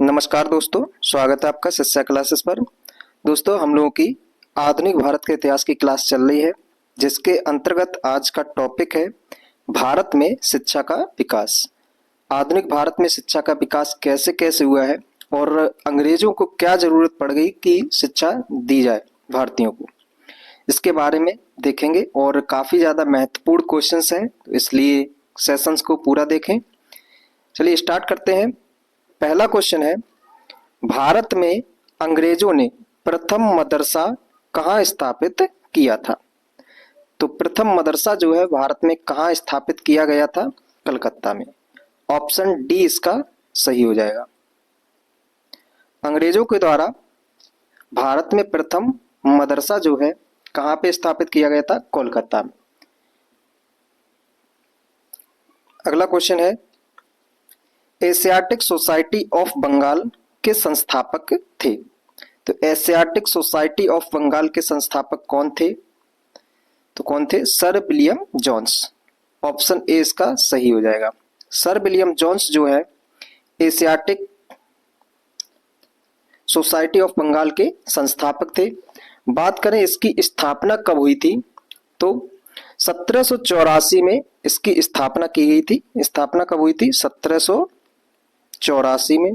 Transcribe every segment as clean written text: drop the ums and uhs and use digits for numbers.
नमस्कार दोस्तों, स्वागत है आपका शिक्षा क्लासेस पर। दोस्तों, हम लोगों की आधुनिक भारत के इतिहास की क्लास चल रही है, जिसके अंतर्गत आज का टॉपिक है भारत में शिक्षा का विकास। आधुनिक भारत में शिक्षा का विकास कैसे कैसे हुआ है और अंग्रेजों को क्या जरूरत पड़ गई कि शिक्षा दी जाए भारतीयों को, इसके बारे में देखेंगे। और काफी ज्यादा महत्वपूर्ण क्वेश्चंस हैं, तो इसलिए सेशंस को पूरा देखें। चलिए स्टार्ट करते हैं। पहला क्वेश्चन है, भारत में अंग्रेजों ने प्रथम मदरसा कहाँ स्थापित किया था? तो प्रथम मदरसा जो है भारत में कहाँ स्थापित किया गया था? कलकत्ता में। ऑप्शन डी इसका सही हो जाएगा। अंग्रेजों के द्वारा भारत में प्रथम मदरसा जो है कहाँ पे स्थापित किया गया था? कोलकाता में। अगला क्वेश्चन है, एशियाटिक सोसाइटी ऑफ बंगाल के संस्थापक थे। तो एशियाटिक सोसाइटी ऑफ बंगाल के संस्थापक कौन थे? तो कौन थे? Sir William Jones. Option A इसका सही हो जाएगा। सर विलियम जोन्स जो है एशियाटिक सोसाइटी ऑफ बंगाल के संस्थापक थे। बात करें इसकी स्थापना कब हुई थी, तो 1784 में इसकी स्थापना की गई थी। स्थापना कब हुई थी? 1784 में।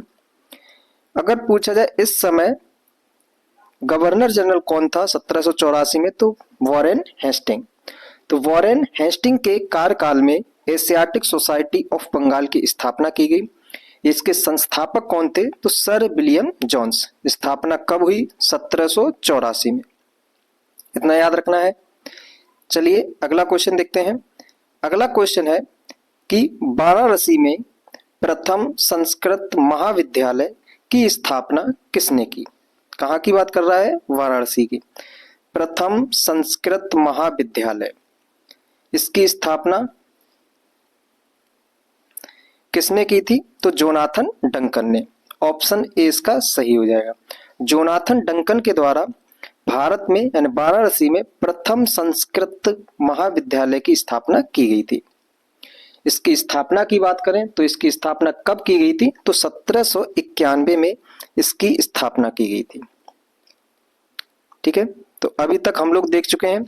अगर पूछा जाए इस समय गवर्नर जनरल कौन था 1784 में, तो वॉरेन हेस्टिंग। तो वॉरेन हेस्टिंग के कार्यकाल में एशियाटिक सोसाइटी ऑफ बंगाल की स्थापना की गई। इसके संस्थापक कौन थे? तो सर विलियम जोन्स। स्थापना कब हुई? 1784 में। इतना याद रखना है। चलिए अगला क्वेश्चन देखते हैं। अगला क्वेश्चन है कि वाराणसी में प्रथम संस्कृत महाविद्यालय की स्थापना किसने की? कहाँ की बात कर रहा है? वाराणसी की। प्रथम संस्कृत महाविद्यालय, इसकी स्थापना किसने की थी? तो जोनाथन डंकन ने। ऑप्शन ए इसका सही हो जाएगा। जोनाथन डंकन के द्वारा भारत में यानी वाराणसी में प्रथम संस्कृत महाविद्यालय की स्थापना की गई थी। इसकी स्थापना की बात करें तो इसकी स्थापना कब की गई थी? तो 1791 में इसकी स्थापना की गई थी। ठीक है, तो अभी तक हम लोग देख चुके हैं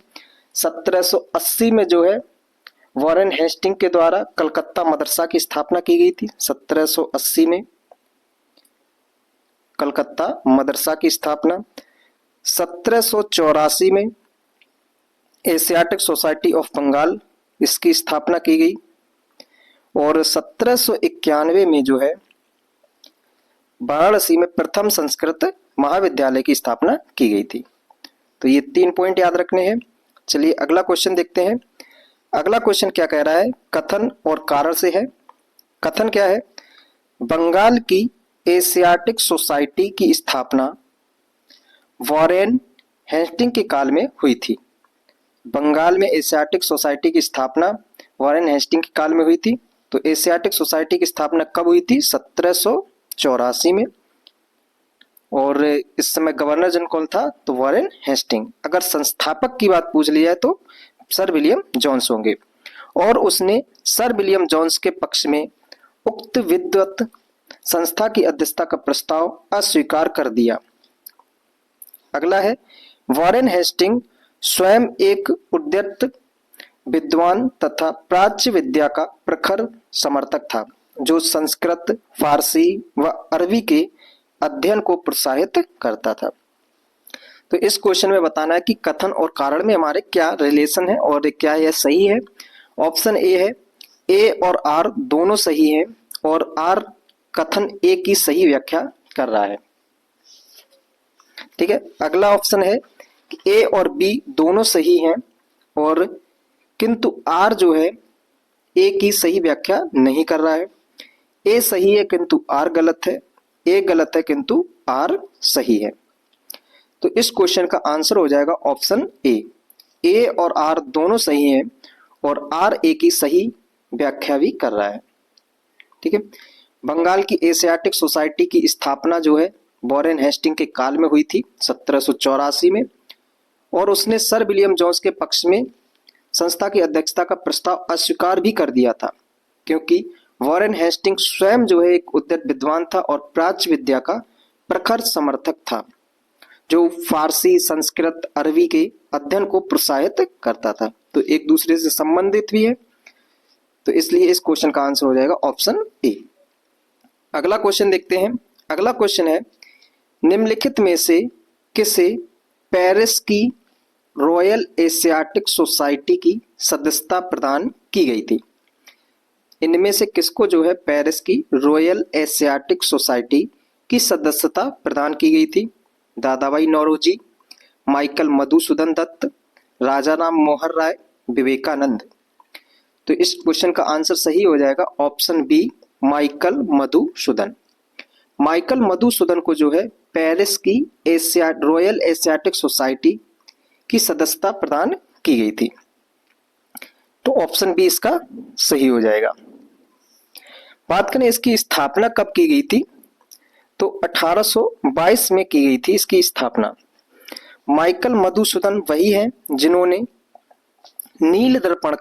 1780 में जो है वॉरेन हेस्टिंग के द्वारा कलकत्ता मदरसा की स्थापना की गई थी। 1780 में कलकत्ता मदरसा की स्थापना। 1784 में एशियाटिक सोसाइटी ऑफ बंगाल, इसकी स्थापना की गई। और 1791 में जो है वाराणसी में प्रथम संस्कृत महाविद्यालय की स्थापना की गई थी। तो ये 3 पॉइंट याद रखने हैं। चलिए अगला क्वेश्चन देखते हैं। अगला क्वेश्चन क्या कह रहा है? कथन और कारण से है। कथन क्या है? बंगाल की एशियाटिक सोसाइटी की स्थापना वॉरेन हेस्टिंग के काल में हुई थी। बंगाल में एशियाटिक सोसाइटी की स्थापना वॉरेन हेस्टिंग के काल में हुई थी। तो एशियाटिक सोसाइटी की स्थापना कब हुई थी? 1784 में। और इस समय गवर्नर जनरल कौन था? तो वॉरेन हेस्टिंग। अगर संस्थापक की बात पूछ ली जाए तो सर विलियम जोन्स होंगे। और उसने सर विलियम जोन्स के पक्ष में उक्त विद्वत संस्था की अध्यक्षता का प्रस्ताव अस्वीकार कर दिया। अगला है, वॉरेन हेस्टिंग स्वयं एक उद्यत विद्वान तथा प्राच्य विद्या का प्रखर समर्थक था, जो संस्कृत, फारसी व अरबी के अध्ययन को प्रोत्साहित करता था। तो इस क्वेश्चन में बताना है कि कथन और कारण में हमारे क्या रिलेशन है और क्या यह सही है। ऑप्शन ए है, ए और आर दोनों सही है और आर कथन ए की सही व्याख्या कर रहा है। ठीक है, अगला ऑप्शन है कि ए और बी दोनों सही हैं और किंतु आर जो है ए की सही व्याख्या नहीं कर रहा है। ए सही है किंतु आर गलत है, ए गलत है किंतु आर सही है। तो इस क्वेश्चन का आंसर हो जाएगा ऑप्शन ए। ए और आर दोनों सही हैं और आर ए की सही व्याख्या भी कर रहा है। ठीक है, बंगाल की एशियाटिक सोसाइटी की स्थापना जो है वॉरेन हेस्टिंग के काल में हुई थी 1784 में। और उसने सर विलियम जोन्स के पक्ष में संस्था की अध्यक्षता का प्रस्ताव अस्वीकार भी कर दिया था, क्योंकि वॉरेन हेस्टिंग स्वयं जो है एक उद्यत विद्वान था और प्राच्य विद्या का प्रखर समर्थक था, जो फारसी, संस्कृत, अरबी के अध्ययन को प्रोत्साहित करता था। तो एक दूसरे से संबंधित भी है, तो इसलिए इस क्वेश्चन का आंसर हो जाएगा ऑप्शन ए। अगला क्वेश्चन देखते हैं। अगला क्वेश्चन है, निम्नलिखित में से किसे पेरिस की रॉयल एशियाटिक सोसाइटी की सदस्यता प्रदान की गई थी? इनमें से किसको जो है पेरिस की रॉयल एशियाटिक सोसाइटी की सदस्यता प्रदान की गई थी? दादाभाई नौरोजी, माइकल मधुसूदन दत्त, राजा राम मोहन राय, विवेकानंद। तो इस क्वेश्चन का आंसर सही हो जाएगा option B, Michael Madhusudan. Michael Madhusudan को जो है पेरिस की रॉयल एशियाटिक सोसाइटी की सदस्यता प्रदान की गई थी। तो ऑप्शन बी इसका सही हो जाएगा। बात करें इसकी स्थापना कब की गई थी, तो 1822 में की गई थी इसकी स्थापना। माइकल मधुसूदन वही है जिन्होंने नील दर्पण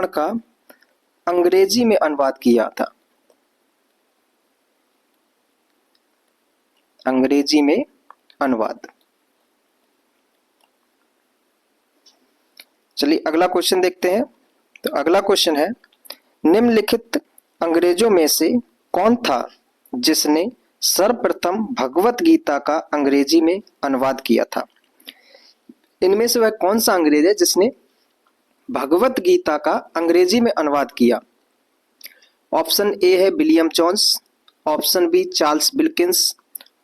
का अंग्रेजी में अनुवाद किया था। अंग्रेजी में अनुवाद। चलिए अगला क्वेश्चन देखते हैं। तो अगला क्वेश्चन है, निम्नलिखित अंग्रेजों में से कौन था जिसने सर्वप्रथम भगवत गीता का अंग्रेजी में अनुवाद किया था? इनमें से वह कौन सा अंग्रेज है जिसने भगवत गीता का अंग्रेजी में अनुवाद किया? ऑप्शन ए है William Jones, option B Charles Wilkins,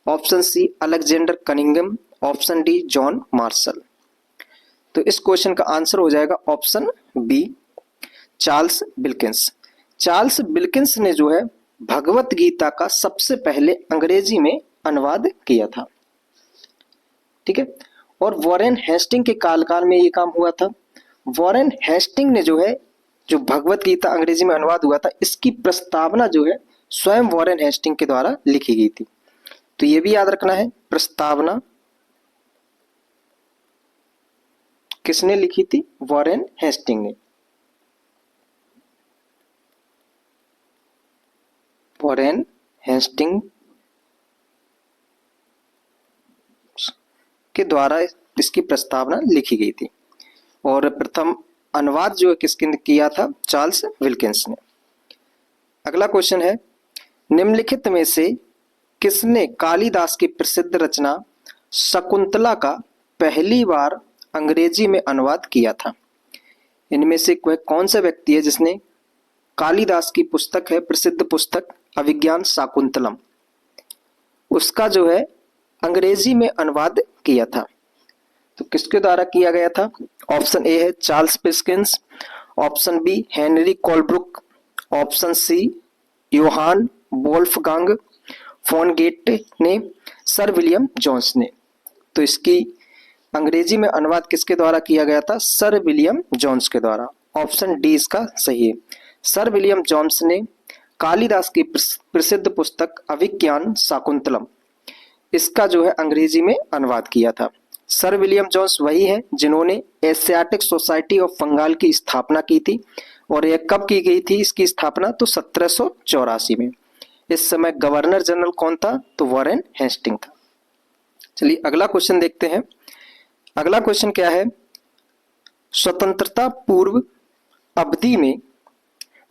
option C Alexander Cunningham, option D John Marshall. तो इस क्वेश्चन का आंसर हो जाएगा option B, Charles Wilkins. Charles Wilkins ने जो है भगवत गीता का सबसे पहले अंग्रेजी में अनुवाद किया था। ठीक है, और वॉरेन हेस्टिंग के काल में ये काम हुआ था। वॉरेन हेस्टिंग ने जो है जो भगवत गीता अंग्रेजी में अनुवाद हुआ था, इसकी प्रस्तावना जो है स्वयं वॉरेन हेस्टिंग के द्वारा लिखी गई थी। तो ये भी याद रखना है, प्रस्तावना किसने लिखी थी? वॉरेन हेस्टिंग ने। वॉरेन हेस्टिंग के द्वारा इसकी प्रस्तावना लिखी गई थी और प्रथम अनुवाद जो है किसने किया था? चार्ल्स विल्किंस ने। अगला क्वेश्चन है, निम्नलिखित में से किसने कालिदास की प्रसिद्ध रचना शकुंतला का पहली बार अंग्रेजी में अनुवाद किया था? इनमें से वह कौन सा व्यक्ति है जिसने कालिदास की पुस्तक है, प्रसिद्ध पुस्तक अभिज्ञान शाकुंतलम, उसका जो है अंग्रेजी में अनुवाद किया था? तो किसके द्वारा किया गया था? ऑप्शन ए है Charles Piskins, option B Henry Colebrooke, option C Johann Wolfgang von Goethe ने, सर विलियम जोन्स ने। तो इसकी अंग्रेजी में अनुवाद किसके द्वारा किया गया था? सर विलियम जोन्स के द्वारा। ऑप्शन डी इसका सही है। सर विलियम जोन्स ने कालिदास की प्रसिद्ध पुस्तक अभिज्ञान शाकुंतलम, इसका जो है अंग्रेजी में अनुवाद किया था। सर विलियम जोन्स वही है जिन्होंने एशियाटिक सोसाइटी ऑफ बंगाल की स्थापना की थी। और यह कब की गई थी इसकी स्थापना? तो 1784 में। इस समय गवर्नर जनरल कौन था? तो वॉरेन हेस्टिंग था। चलिए अगला क्वेश्चन देखते हैं। अगला क्वेश्चन क्या है, स्वतंत्रता पूर्व अवधि में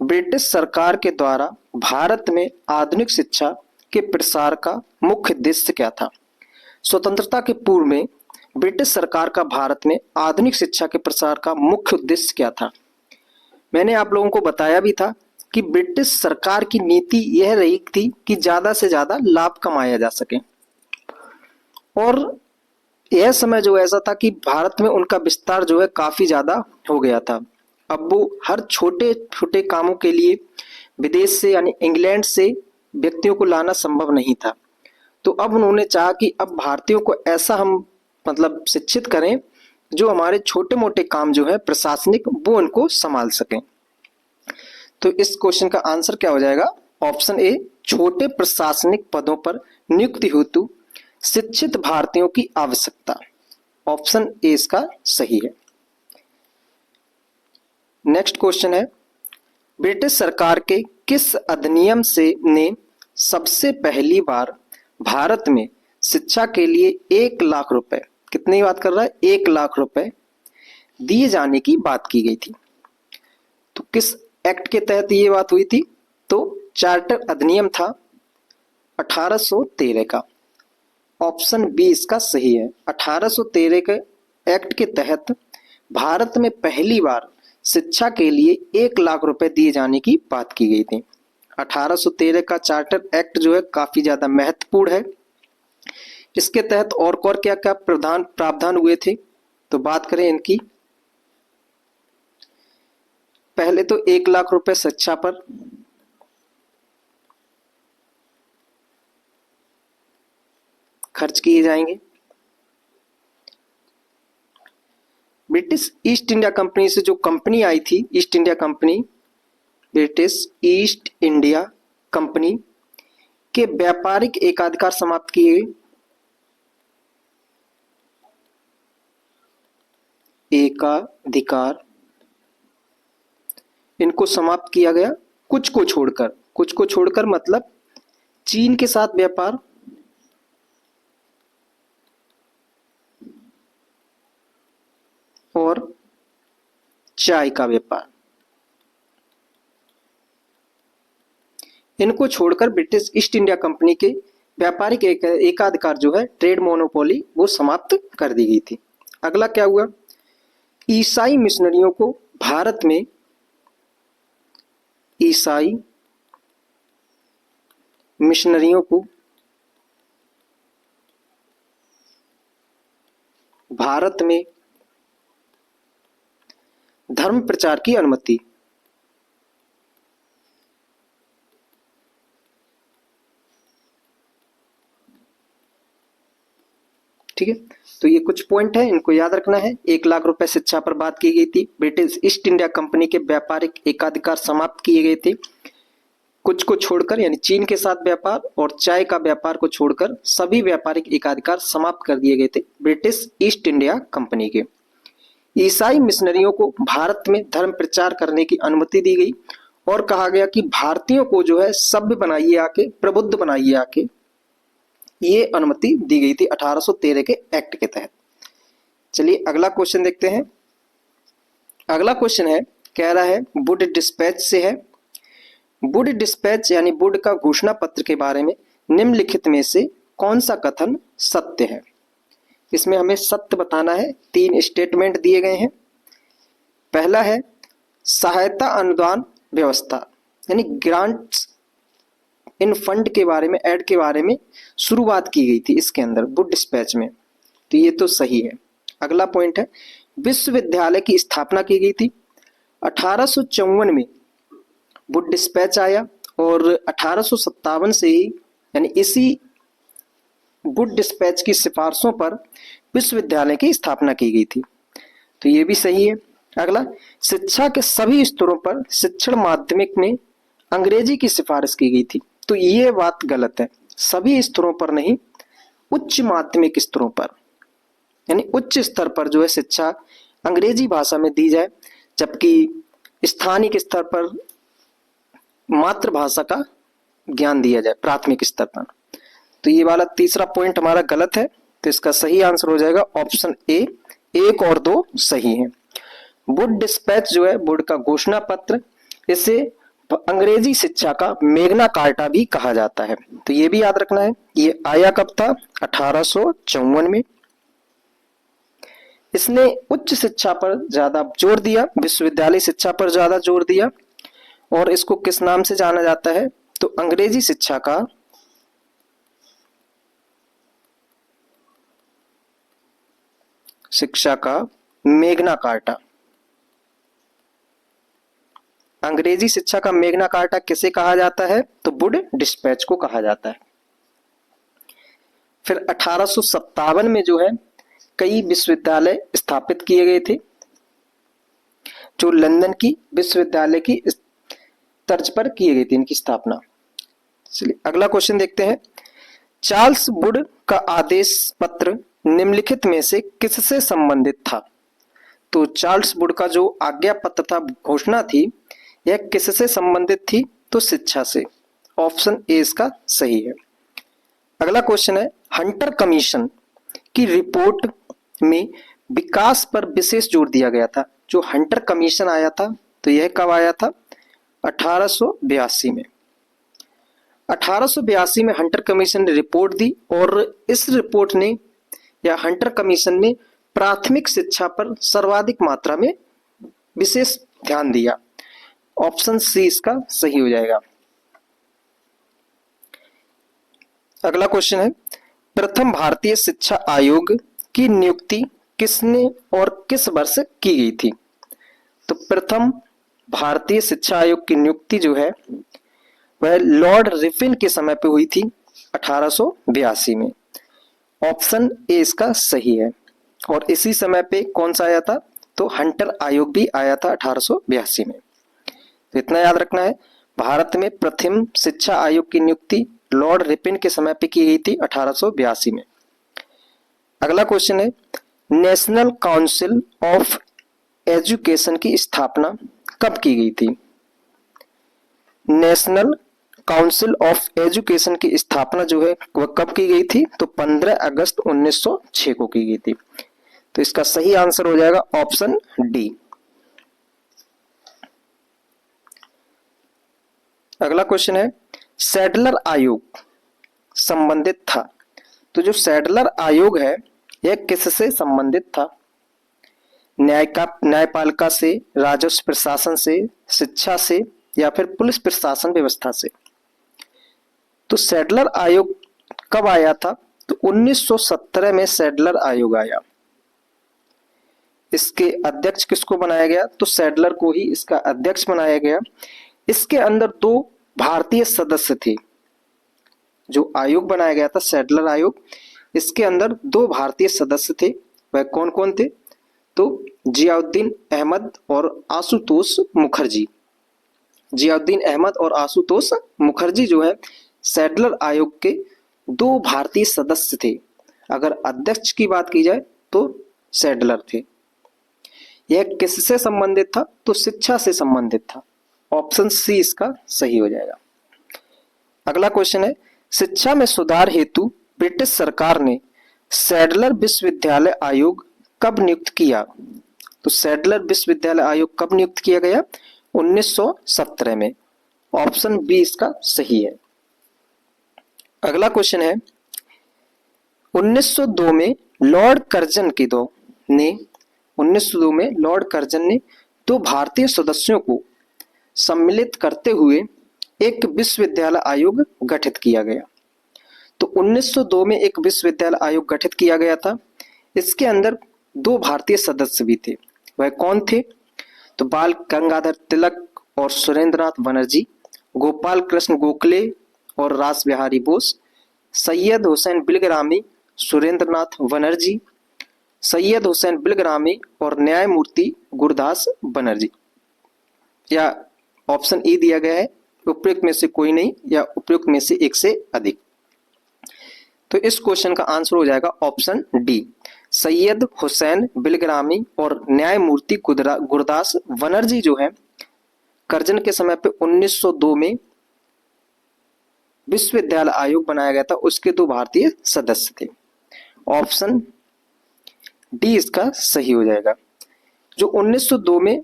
ब्रिटिश सरकार के द्वारा भारत में आधुनिक शिक्षा के प्रसार का मुख्य उद्देश्य क्या था? स्वतंत्रता के पूर्व में ब्रिटिश सरकार का भारत में आधुनिक शिक्षा के प्रसार का मुख्य उद्देश्य क्या था? मैंने आप लोगों को बताया भी था कि ब्रिटिश सरकार की नीति यह रही थी कि ज्यादा से ज्यादा लाभ कमाया जा सके, और यह समय जो ऐसा था कि भारत में उनका विस्तार जो है काफी ज्यादा हो गया था। अब वो हर छोटे छोटे कामों के लिए विदेश से यानी इंग्लैंड से व्यक्तियों को लाना संभव नहीं था। तो अब उन्होंने चाहा कि अब भारतीयों को ऐसा हम शिक्षित करें जो हमारे छोटे मोटे काम जो है प्रशासनिक वो उनको संभाल सकें। तो इस क्वेश्चन का आंसर क्या हो जाएगा? ऑप्शन ए, छोटे प्रशासनिक पदों पर नियुक्ति हेतु शिक्षित भारतीयों की आवश्यकता। ऑप्शन ए इसका सही है। नेक्स्ट क्वेश्चन है, ब्रिटिश सरकार के किस अधिनियम से ने सबसे पहली बार भारत में शिक्षा के लिए 1 लाख रुपए, कितने की बात कर रहा है, 1 लाख रुपए दिए जाने की बात की गई थी। तो किस एक्ट के तहत ये बात हुई थी, तो चार्टर अधिनियम था 1813 का। ऑप्शन बी इसका सही है। 1813 के एक्ट के तहत भारत में पहली बार शिक्षा के लिए 1 लाख रुपए दिए जाने की बात की गई थी। 1813 का चार्टर एक्ट जो है काफी ज्यादा महत्वपूर्ण है। इसके तहत और क्या क्या प्रावधान हुए थे, तो बात करें इनकी। पहले तो 1 लाख रुपए शिक्षा पर खर्च किए जाएंगे। ब्रिटिश ईस्ट इंडिया कंपनी से जो कंपनी आई थी, east India company, British east India company के व्यापारिक एकाधिकार समाप्त किए गए। एकाधिकार इनको समाप्त किया गया, कुछ को छोड़कर मतलब चीन के साथ व्यापार और चाय का व्यापार, इनको छोड़कर ब्रिटिश ईस्ट इंडिया कंपनी के व्यापारिक एकाधिकार जो है, ट्रेड मोनोपोली, वो समाप्त कर दी गई थी। अगला क्या हुआ, ईसाई मिशनरियों को भारत में, ईसाई मिशनरियों को भारत में धर्म प्रचार की अनुमति, ठीक है। तो ये कुछ पॉइंट है, इनको याद रखना है। 1 लाख रुपए शिक्षा पर बात की गई थी। ब्रिटिश ईस्ट इंडिया कंपनी के व्यापारिक एकाधिकार समाप्त किए गए थे, कुछ को छोड़कर, यानी चीन के साथ व्यापार और चाय का व्यापार को छोड़कर सभी व्यापारिक एकाधिकार समाप्त कर दिए गए थे ब्रिटिश ईस्ट इंडिया कंपनी के। ईसाई मिशनरियों को भारत में धर्म प्रचार करने की अनुमति दी गई और कहा गया कि भारतीयों को जो है सभ्य बनाइए आके, प्रबुद्ध बनाइए आके, ये अनुमति दी गई थी 1813 के एक्ट के तहत। चलिए अगला क्वेश्चन देखते हैं। अगला क्वेश्चन है, कह रहा है वुड डिस्पैच से है। वुड डिस्पैच यानी वुड का घोषणा पत्र के बारे में निम्नलिखित में से कौन सा कथन सत्य है। इसमें हमें सत्य बताना है। 3 स्टेटमेंट दिए गए हैं। पहला है सहायता अनुदान व्यवस्था, यानी ग्रांट्स इन फंड के बारे में, ऐड के बारे में शुरुआत की गई थी इसके अंदर वुड डिस्पैच में, तो ये तो सही है। अगला पॉइंट है विश्वविद्यालय की स्थापना की गई थी। 1854 में वुड डिस्पैच आया और 1857 से ही, यानी इसी वुड डिस्पैच की सिफारिशों पर विश्वविद्यालय की स्थापना की गई थी, तो ये भी सही है। अगला, शिक्षा के सभी स्तरों पर शिक्षण माध्यमिक में अंग्रेजी की सिफारिश की गई थी, तो ये बात गलत है। सभी स्तरों पर नहीं, उच्च माध्यमिक स्तरों पर, यानी उच्च स्तर पर जो है शिक्षा अंग्रेजी भाषा में दी जाए, जबकि स्थानिक स्तर पर मातृभाषा का ज्ञान दिया जाए प्राथमिक स्तर पर। तो ये वाला तीसरा पॉइंट हमारा गलत है, तो इसका सही आंसर हो जाएगा ऑप्शन ए। 1 और 2 सही है। वुड डिस्पैच जो है वुड का घोषणा पत्र, इसे अंग्रेजी शिक्षा का मेग्ना कार्टा भी कहा जाता है, तो ये भी याद रखना है। ये आया कब था? 1854 में। इसने उच्च शिक्षा पर ज्यादा जोर दिया, विश्वविद्यालय शिक्षा पर ज्यादा जोर दिया, और इसको किस नाम से जाना जाता है? तो अंग्रेजी शिक्षा का मेग्ना कार्टा। अंग्रेजी शिक्षा का मेग्ना कार्टा किसे कहा जाता है? तो वुड डिस्पैच को कहा जाता है। फिर 1857 में जो है कई विश्वविद्यालय स्थापित किए गए थे, जो लंदन की विश्वविद्यालय की तर्ज पर किए गए थे इनकी स्थापना। चलिए अगला क्वेश्चन देखते हैं। चार्ल्स वुड का आदेश पत्र निम्नलिखित में से किससे संबंधित था? तो चार्ल्स वुड का जो आज्ञा पत्र था, घोषणा थी, यह किससे संबंधित थी? तो शिक्षा से। ऑप्शन ए इसका सही है। अगला क्वेश्चन है, हंटर कमीशन की रिपोर्ट में विकास पर विशेष जोर दिया गया था। जो हंटर कमीशन आया था, तो यह कब आया था? 1882 में। 1882 में हंटर कमीशन ने रिपोर्ट दी और इस रिपोर्ट ने या हंटर कमीशन ने प्राथमिक शिक्षा पर सर्वाधिक मात्रा में विशेष ध्यान दिया। ऑप्शन सी इसका सही हो जाएगा। अगला क्वेश्चन है, प्रथम भारतीय शिक्षा आयोग की नियुक्ति किसने और किस वर्ष की गई थी? तो प्रथम भारतीय शिक्षा आयोग की नियुक्ति जो है वह लॉर्ड रिफिन के समय पे हुई थी 1882 में। ऑप्शन ए इसका सही है। और इसी समय पे कौन सा आया था? तो हंटर आयोग भी आया था 1882 में। तो इतना याद रखना है, भारत में प्रथम शिक्षा आयोग की नियुक्ति लॉर्ड रिपिन के समय पे की गई थी 1882 में। अगला क्वेश्चन है, नेशनल काउंसिल ऑफ एजुकेशन की स्थापना कब की गई थी? नेशनल काउंसिल ऑफ एजुकेशन की स्थापना जो है वह कब की गई थी? तो 15 अगस्त 1906 को की गई थी। तो इसका सही आंसर हो जाएगा ऑप्शन डी। अगला क्वेश्चन है, सैडलर आयोग संबंधित था। तो जो सैडलर आयोग है यह किससे संबंधित था? न्यायपालिका से, राजस्व प्रशासन से, शिक्षा से या फिर पुलिस प्रशासन व्यवस्था से? तो सैडलर आयोग कब आया था? तो 1917 में सैडलर आयोग आया। इसके अध्यक्ष किसको बनाया गया? तो सैडलर को ही इसका अध्यक्ष बनाया गया। इसके अंदर 2 भारतीय सदस्य थे। जो आयोग बनाया गया था सैडलर आयोग, इसके अंदर 2 भारतीय सदस्य थे। वह कौन कौन थे? तो जियाउद्दीन अहमद और आशुतोष मुखर्जी। जियाउद्दीन अहमद और आशुतोष मुखर्जी जो है सैडलर आयोग के 2 भारतीय सदस्य थे। अगर अध्यक्ष की बात की जाए तो सैडलर थे। यह किससे संबंधित था? तो शिक्षा से संबंधित था। ऑप्शन सी इसका सही हो जाएगा। अगला क्वेश्चन है, शिक्षा में सुधार हेतु ब्रिटिश सरकार ने सैडलर विश्वविद्यालय आयोग कब नियुक्त किया? तो सैडलर विश्वविद्यालय आयोग कब नियुक्त किया गया? 1917 में। ऑप्शन बी इसका सही है। अगला क्वेश्चन है, 1902 में लॉर्ड कर्जन के दो ने 1902 में लॉर्ड कर्जन ने 2 भारतीय सदस्यों को सम्मिलित करते हुए एक विश्वविद्यालय आयोग गठित किया गया। तो 1902 में एक विश्वविद्यालय आयोग गठित किया गया था। इसके अंदर 2 भारतीय सदस्य भी थे। वह कौन थे? तो बाल गंगाधर तिलक और सुरेंद्रनाथ बनर्जी, गोपाल कृष्ण गोखले और रास बिहारी बोस, सैयद हुसैन बिलग्रामी, सुरेंद्रनाथ बनर्जी, सैयद हुसैन बिलग्रामी और न्यायमूर्ति गुरदास बनर्जी। या ऑप्शन ए दिया गया है, उपयुक्त में से कोई नहीं या उपयुक्त में से एक से अधिक। तो इस क्वेश्चन का आंसर हो जाएगा ऑप्शन डी, सैयद हुसैन बिलग्रामी और न्यायमूर्ति गुरदास बनर्जी जो है कर्जन के समय पे 1902 में विश्वविद्यालय आयोग बनाया गया था, उसके 2 भारतीय सदस्य थे। ऑप्शन डी इसका सही हो जाएगा। जो 1902 में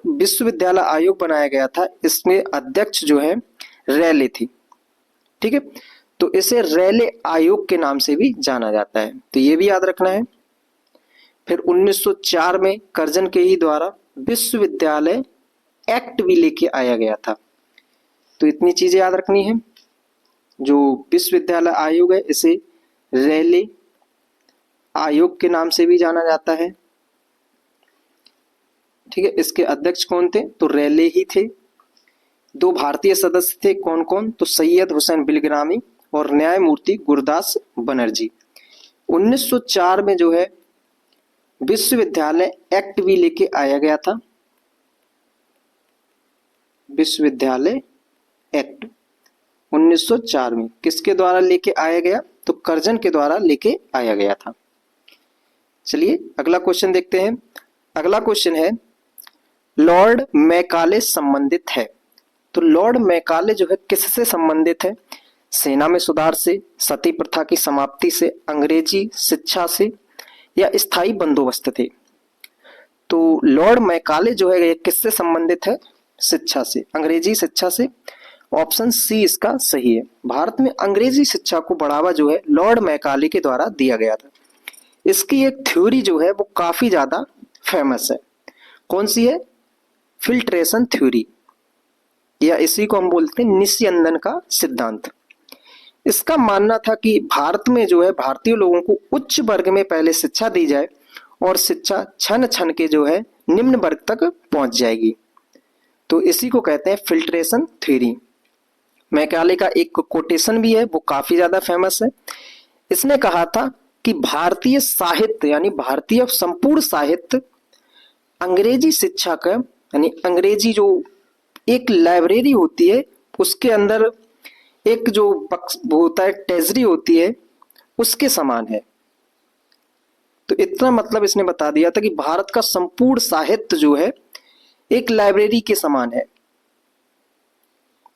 विश्वविद्यालय आयोग बनाया गया था, इसमें अध्यक्ष जो है रैले थी। ठीक है, तो इसे रैले आयोग के नाम से भी जाना जाता है, तो ये भी याद रखना है। फिर 1904 में कर्जन के ही द्वारा विश्वविद्यालय एक्ट भी लेके आया गया था। तो इतनी चीजें याद रखनी है। जो विश्वविद्यालय आयोग है इसे रैले आयोग के नाम से भी जाना जाता है। ठीक है, इसके अध्यक्ष कौन थे? तो रैले ही थे। 2 भारतीय सदस्य थे, कौन कौन? तो सैयद हुसैन बिलग्रामी और न्यायमूर्ति गुरदास बनर्जी। 1904 में जो है विश्वविद्यालय एक्ट भी लेके आया गया था। विश्वविद्यालय एक्ट 1904 में किसके द्वारा लेके आया गया? तो कर्जन के द्वारा लेके आया गया था। चलिए अगला क्वेश्चन देखते हैं। अगला क्वेश्चन है, लॉर्ड मैकाले संबंधित है। तो लॉर्ड मैकाले जो है किससे संबंधित है? सेना में सुधार से, सती प्रथा की समाप्ति से, अंग्रेजी शिक्षा से, या स्थायी बंदोबस्त थे? तो लॉर्ड मैकाले जो है ये किससे संबंधित है? शिक्षा से, अंग्रेजी शिक्षा से। ऑप्शन सी इसका सही है। भारत में अंग्रेजी शिक्षा को बढ़ावा जो है लॉर्ड मैकाले के द्वारा दिया गया था। इसकी एक थ्योरी जो है वो काफी ज्यादा फेमस है। कौन सी है? फिल्ट्रेशन थ्योरी, या इसी को हम बोलते हैं निस्यंदन का सिद्धांत। इसका मानना था कि भारत में जो है भारतीय लोगों को उच्च वर्ग में पहले शिक्षा दी जाए और शिक्षा छन छन के जो है निम्न वर्ग तक पहुंच जाएगी। तो इसी को कहते हैं फिल्ट्रेशन थ्योरी। मैकाले का एक कोटेशन भी है, वो काफी ज्यादा फेमस है। इसने कहा था कि भारतीय साहित्य यानी भारतीय संपूर्ण साहित्य अंग्रेजी शिक्षा का यानी अंग्रेजी जो एक लाइब्रेरी होती है उसके अंदर एक जो बक्स होता है, ट्रेजरी होती है, उसके समान है। तो इतना मतलब इसने बता दिया था कि भारत का संपूर्ण साहित्य जो है एक लाइब्रेरी के समान है।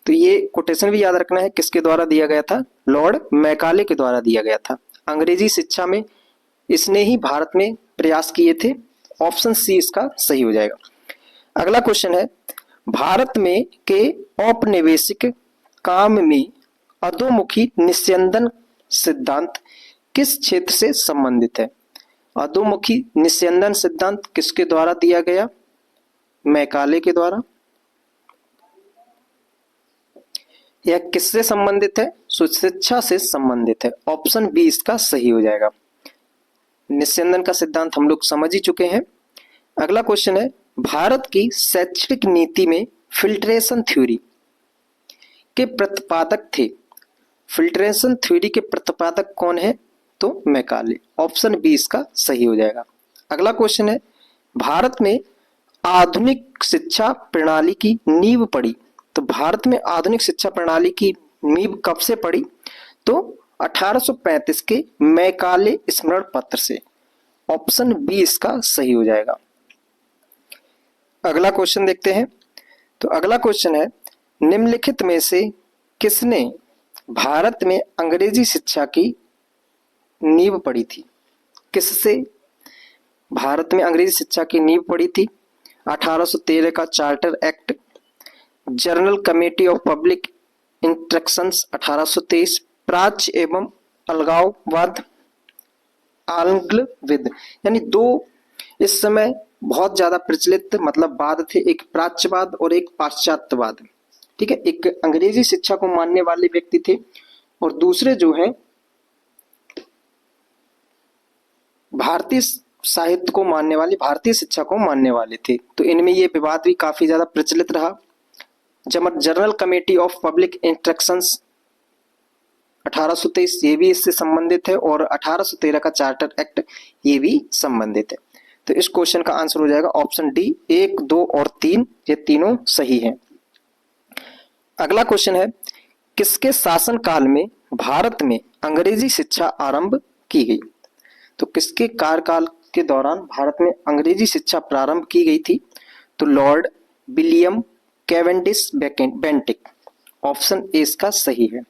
तो ये कोटेशन भी याद रखना है, किसके द्वारा दिया गया था? लॉर्ड मैकाले के द्वारा दिया गया था। अंग्रेजी शिक्षा में इसने ही भारत में प्रयास किए थे। ऑप्शन सी इसका सही हो जाएगा। अगला क्वेश्चन है, भारत में के औपनिवेशिक काम में अधोमुखी निस्यंदन सिद्धांत किस क्षेत्र से संबंधित है? अधोमुखी निस्यंदन सिद्धांत किसके द्वारा दिया गया? मैकाले के द्वारा। यह किससे संबंधित है? शिक्षा से संबंधित है। ऑप्शन बी इसका सही हो जाएगा। निस्यंदन का सिद्धांत हम लोग समझ ही चुके हैं। अगला क्वेश्चन है, भारत की शैक्षणिक नीति में फिल्ट्रेशन थ्योरी के प्रतिपादक थे। फिल्ट्रेशन थ्योरी के प्रतिपादक कौन है? तो मैकाले। ऑप्शन बी इसका सही हो जाएगा। अगला क्वेश्चन है, भारत में आधुनिक शिक्षा प्रणाली की नींव पड़ी। तो भारत में आधुनिक शिक्षा प्रणाली की नींव कब से पड़ी? तो 1835 के मैकाले स्मरण पत्र से। ऑप्शन बी इसका सही हो जाएगा। अगला क्वेश्चन देखते हैं। तो अगला क्वेश्चन है, निम्नलिखित में से किसने भारत में अंग्रेजी शिक्षा की नींव पड़ी थी? किससे भारत में अंग्रेजी शिक्षा की नींव पड़ी थी? 1813 का charter act, journal committee of public instructions 1823, प्राच्य एवं अलगाववाद, आंग्लविद। यानी दो इस समय बहुत ज्यादा प्रचलित मतलब वाद थे, एक प्राच्यवाद और एक पाश्चात्यवाद। ठीक है, एक अंग्रेजी शिक्षा को मानने वाले व्यक्ति थे और दूसरे जो है भारतीय साहित्य को मानने वाले, भारतीय शिक्षा को मानने वाले थे। तो इनमें ये विवाद भी काफी ज्यादा प्रचलित रहा। Journal committee of public instructions 1823 ये भी इससे संबंधित है और 1813 का चार्टर एक्ट ये भी संबंधित है। तो इस क्वेश्चन का आंसर हो जाएगा ऑप्शन डी। 1, 2 और 3 ये तीनों सही हैं। अगला क्वेश्चन है, किसके शासन काल में भारत में अंग्रेजी शिक्षा आरंभ की गई? तो किसके कार्यकाल के दौरान भारत में अंग्रेजी शिक्षा प्रारंभ की गई थी? तो Lord William Cavendish Bentinck. Option A इसका सही है।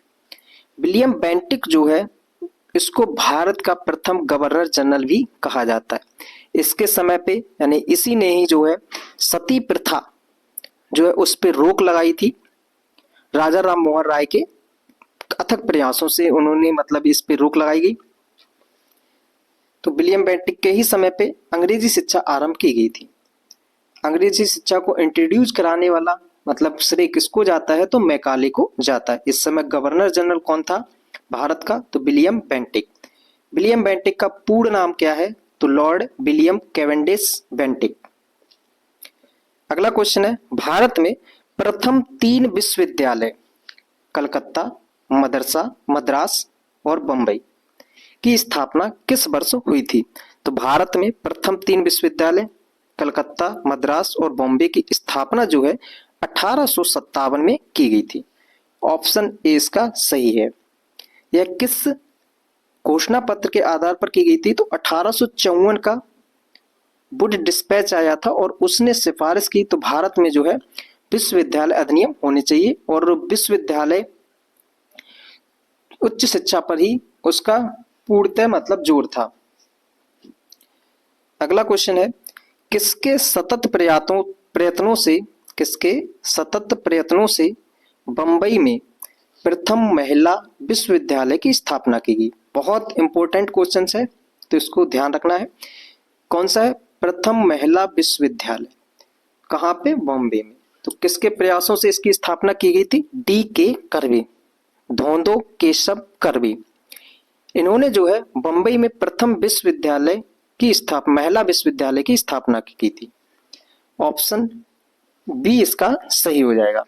विलियम बेंटिक जो है इसको भारत का प्रथम गवर्नर जनरल भी कहा जाता है। इसके समय पे यानी इसी ने ही जो है सती प्रथा जो है उस पर रोक लगाई थी। राजा राम मोहन राय के अथक प्रयासों से उन्होंने मतलब इस पे रोक लगाई गई। तो विलियम बेंटिक के ही समय पे अंग्रेजी शिक्षा आरंभ की गई थी। अंग्रेजी शिक्षा को इंट्रोड्यूस कराने वाला मतलब श्रेय किसको जाता है? तो मैकाले को जाता है। इस समय गवर्नर जनरल कौन था भारत का? तो विलियम बेंटिक। विलियम बेंटिक का पूर्ण नाम क्या है? तो लॉर्ड विलियम कैवेंडिश बेंटिक। अगला क्वेश्चन है, भारत में प्रथम 3 विश्वविद्यालय कलकत्ता, मद्रास और बंबई की स्थापना किस वर्ष हुई थी? तो भारत में प्रथम 3 विश्वविद्यालय कलकत्ता, मद्रास और बॉम्बे की स्थापना जो है 1857 में की गई थी। ऑप्शन ए इसका सही है। यह किस घोषणा पत्र के आधार पर की गई थी? तो 1854 का वुड डिस्पैच आया था और उसने सिफारिश की तो भारत में जो है विश्वविद्यालय अधिनियम होने चाहिए और विश्वविद्यालय उच्च शिक्षा पर ही उसका पूर्णतः मतलब जोर था। अगला क्वेश्चन है, किसके सतत प्रयत्नों से बंबई में प्रथम महिला विश्वविद्यालय की स्थापना की गई। बहुत इंपॉर्टेंट क्वेश्चन है तो इसको ध्यान रखना है। कौन सा है? प्रथम महिला विश्वविद्यालय कहाँ पे? बॉम्बे में। तो किसके प्रयासों से इसकी स्थापना की गई थी? डी के कर्वे, धोंदो केशव कर्वे। इन्होंने जो है बंबई में प्रथम महिला विश्वविद्यालय की स्थापना की थी। ऑप्शन बी इसका सही हो जाएगा।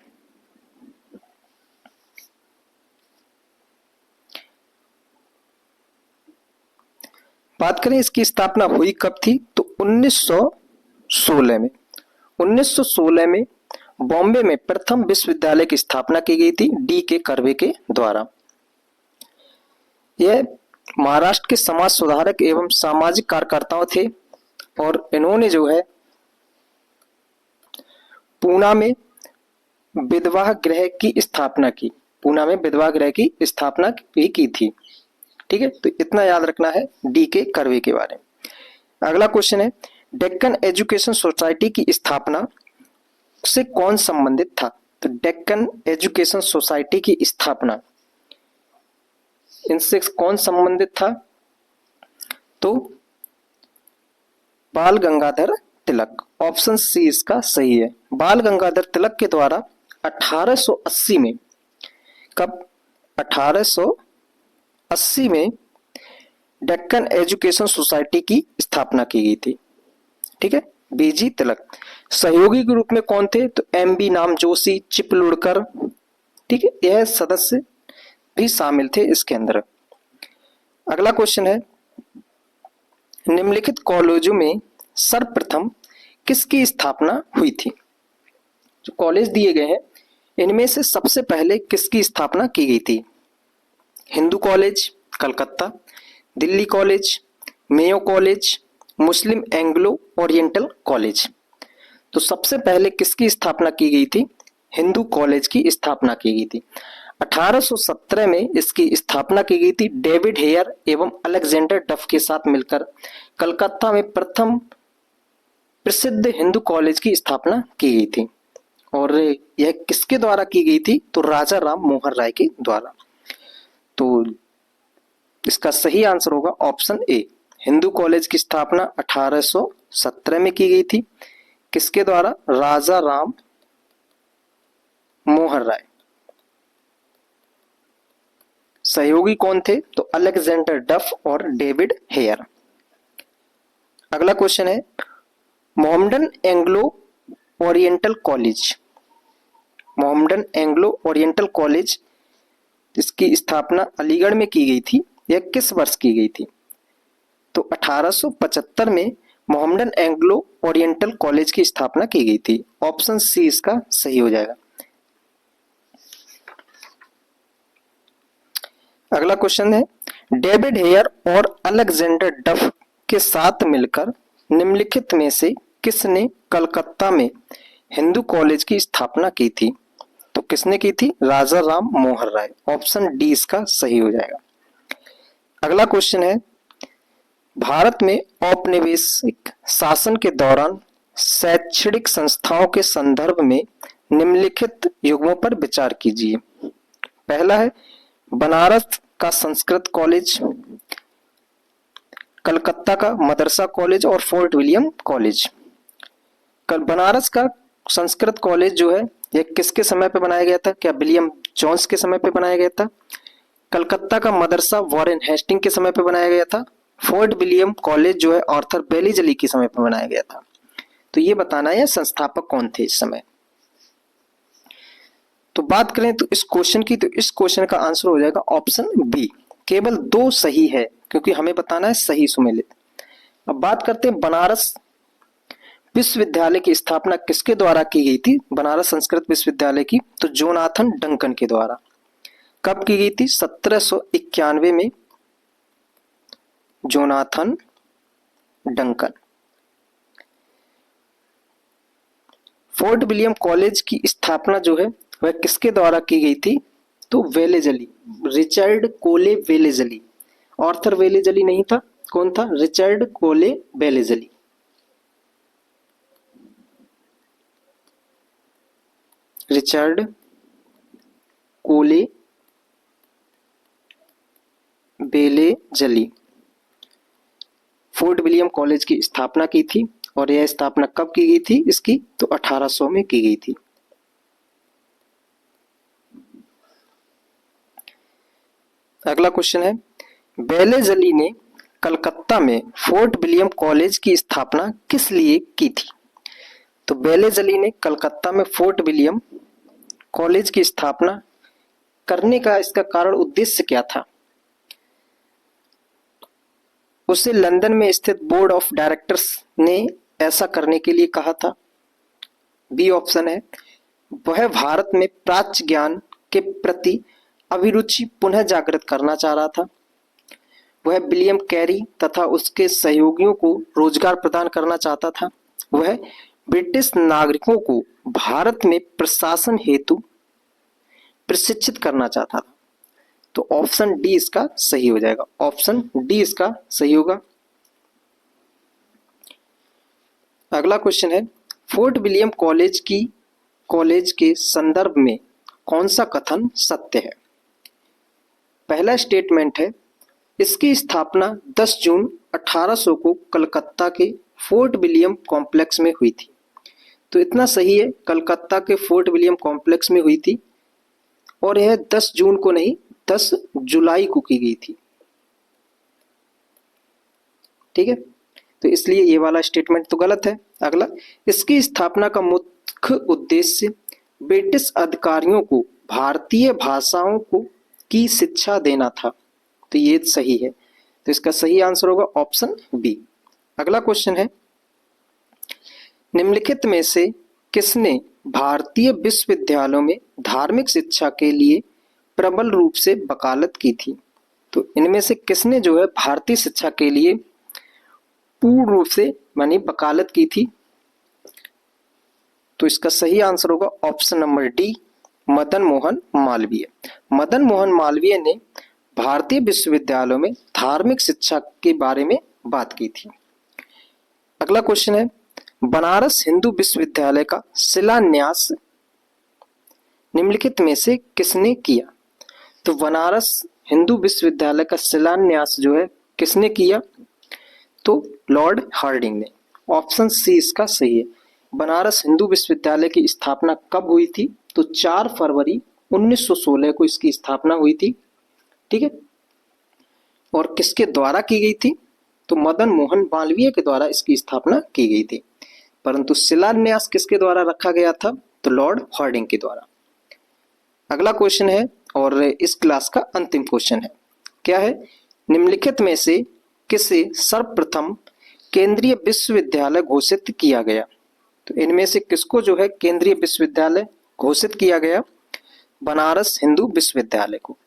बात करें इसकी स्थापना हुई कब थी तो 1916 में। 1916 में बॉम्बे में प्रथम विश्वविद्यालय की स्थापना की गई थी डी के कर्वे के द्वारा। यह महाराष्ट्र के समाज सुधारक एवं सामाजिक कार्यकर्ताओं थे और इन्होंने जो है पूना में विधवा गृह की स्थापना की। पूना में विधवा गृह की स्थापना भी की थी। ठीक है, तो इतना याद रखना है डी के कर्वे के बारे में। अगला क्वेश्चन है, डेक्कन एजुकेशन सोसाइटी की स्थापना से कौन संबंधित था? तो डेक्कन एजुकेशन सोसाइटी की स्थापना इनसे कौन संबंधित था? तो बाल गंगाधर तिलक। ऑप्शन सी इसका सही है। बाल गंगाधर तिलक के द्वारा 1880 में, कब? 1880 में डेक्कन एजुकेशन सोसाइटी की स्थापना की गई थी। ठीक है, बीजी तिलक। सहयोगी के रूप में कौन थे? तो एम बी नाम जोशी, चिपलुड़कर। ठीक है, यह सदस्य भी शामिल थे इसके अंदर। अगला क्वेश्चन है, निम्नलिखित कॉलेजों में सर्वप्रथम किसकी स्थापना हुई थी? जो कॉलेज दिए गए हैं इनमें से सबसे पहले किसकी स्थापना की गई थी? Hindu college Calcutta, Delhi college, Mayo college, Muslim Anglo Oriental college. तो सबसे पहले किसकी स्थापना की गई थी? हिंदू कॉलेज की स्थापना की गई थी। 1817 में इसकी स्थापना की गई थी डेविड हेयर एवं अलेक्जेंडर डफ के साथ मिलकर। कलकत्ता में प्रथम प्रसिद्ध हिंदू कॉलेज की स्थापना की गई थी और यह किसके द्वारा की गई थी? तो राजा राम मोहन राय के द्वारा। तो इसका सही आंसर होगा ऑप्शन ए। हिंदू कॉलेज की स्थापना 1817 में की गई थी। किसके द्वारा? राजा राम मोहन राय। सहयोगी कौन थे? तो अलेक्जेंडर डफ और डेविड हेयर। अगला क्वेश्चन है, Mohammedan Anglo Oriental college. Mohammedan Anglo Oriental college इसकी स्थापना अलीगढ़ में की गई थी। यह किस वर्ष की गई थी? तो 1875 में मोहम्मडन एंग्लो ओरिएंटल कॉलेज की स्थापना की गई थी। ऑप्शन सी इसका सही हो जाएगा। अगला क्वेश्चन है, डेविड हेयर और अलेक्जेंडर डफ के साथ मिलकर निम्नलिखित में से किसने कलकत्ता में हिंदू कॉलेज की स्थापना की थी? तो किसने की थी? राजा राम मोहन राय। ऑप्शन डी इसका सही हो जाएगा। अगला क्वेश्चन है, भारत में औपनिवेशिक शासन के दौरान शैक्षणिक संस्थाओं के संदर्भ में निम्नलिखित युग्मों पर विचार कीजिए। पहला है बनारस का संस्कृत कॉलेज, कलकत्ता का मदरसा कॉलेज और फोर्ट विलियम कॉलेज। बनारस का संस्कृत कॉलेज जो है यह किसके समय पे बनाया गया था? क्या विलियम जोन्स के समय पे बनाया गया था? कलकत्ता का मदरसा वॉरेन हेस्टिंग के समय पे बनाया गया था। फोर्ट विलियम कॉलेज जो है आर्थर बेलीजली के समय पे बनाया गया था। तो ये बताना है संस्थापक कौन थे इस समय। तो बात करें तो इस क्वेश्चन की, तो इस क्वेश्चन का आंसर हो जाएगा ऑप्शन बी। केवल 2 सही है क्योंकि हमें बताना है सही सुमेलित। अब बात करते हैं बनारस विश्वविद्यालय की स्थापना किसके द्वारा की गई थी? बनारस संस्कृत विश्वविद्यालय की तो जोनाथन डंकन के द्वारा। कब की गई थी? 1791 में Jonathan Duncan. Fort William college की स्थापना जो है वह किसके द्वारा की गई थी? तो वेलेजली, रिचर्ड कोले वेलेजली। ऑर्थर वेलेजली नहीं था, कौन था? रिचर्ड कोले वेलेजली। रिचर्ड कोले वेलेजली फोर्ट विलियम कॉलेज की स्थापना की थी। और यह स्थापना कब की गई थी इसकी? तो 1800 में की गई थी। अगला क्वेश्चन है, वेलेजली ने कलकत्ता में फोर्ट विलियम कॉलेज की स्थापना किस लिए की थी? तो वेलेजली ने कलकत्ता में फोर्ट विलियम कॉलेज की स्थापना करने का इसका कारण, उद्देश्य क्या था? उसे लंदन में स्थित बोर्ड ऑफ डायरेक्टर्स ने ऐसा करने के लिए कहा था। बी ऑप्शन है, वह भारत में प्राच्य ज्ञान के प्रति अभिरुचि पुनः जागृत करना चाह रहा था। वह विलियम कैरी तथा उसके सहयोगियों को रोजगार प्रदान करना चाहता था। वह ब्रिटिश नागरिकों को भारत में प्रशासन हेतु प्रशिक्षित करना चाहता था। तो ऑप्शन डी इसका सही हो जाएगा। ऑप्शन डी इसका सही होगा। अगला क्वेश्चन है, फोर्ट विलियम कॉलेज के संदर्भ में कौन सा कथन सत्य है? पहला स्टेटमेंट है, इसकी स्थापना 10 जून 1800 को कलकत्ता के फोर्ट विलियम कॉम्प्लेक्स में हुई थी। तो इतना सही है, कलकत्ता के फोर्ट विलियम कॉम्प्लेक्स में हुई थी और यह 10 जून को नहीं 10 जुलाई को की गई थी। ठीक है, तो इसलिए ये वाला स्टेटमेंट तो गलत है। अगला, इसकी स्थापना का मुख्य उद्देश्य ब्रिटिश अधिकारियों को भारतीय भाषाओं को की शिक्षा देना था। तो ये सही है, तो इसका सही आंसर होगा ऑप्शन बी। अगला क्वेश्चन है, निम्नलिखित में से किसने भारतीय विश्वविद्यालयों में धार्मिक शिक्षा के लिए प्रबल रूप से वकालत की थी? तो इनमें से किसने जो है भारतीय शिक्षा के लिए पूर्ण रूप से मानी वकालत की थी? तो इसका सही आंसर होगा option number D, Madan Mohan Malviya. Madan Mohan Malviya ने भारतीय विश्वविद्यालयों में धार्मिक शिक्षा के बारे में बात की थी। अगला क्वेश्चन है, बनारस हिंदू विश्वविद्यालय का शिलान्यास निम्नलिखित में से किसने किया? तो बनारस हिंदू विश्वविद्यालय का शिलान्यास जो है किसने किया? तो लॉर्ड हार्डिंग ने। ऑप्शन सी इसका सही है। बनारस हिंदू विश्वविद्यालय की स्थापना कब हुई थी? तो 4 फरवरी 1916 को इसकी स्थापना हुई थी। ठीक है, और किसके द्वारा की गई थी? तो मदन मोहन मालवीय के द्वारा इसकी स्थापना की गई थी, परंतु शिलान्यास किसके द्वारा रखा गया था? तो लॉर्ड हार्डिंग के द्वारा। अगला क्वेश्चन है और इस क्लास का अंतिम क्वेश्चन है, क्या है? निम्नलिखित में से किसे सर्वप्रथम केंद्रीय विश्वविद्यालय घोषित किया गया? तो इनमें से किसको जो है केंद्रीय विश्वविद्यालय घोषित किया गया? बनारस हिंदू विश्वविद्यालय को।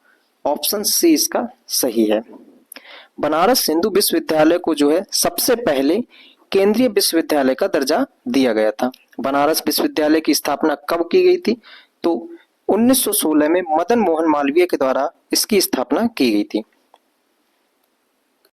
ऑप्शन सी इसका सही है। बनारस हिंदू विश्वविद्यालय को जो है सबसे पहले केंद्रीय विश्वविद्यालय का दर्जा दिया गया था। बनारस विश्वविद्यालय की स्थापना कब की गई थी? तो 1916 में मदन मोहन मालवीय के द्वारा इसकी स्थापना की गई थी।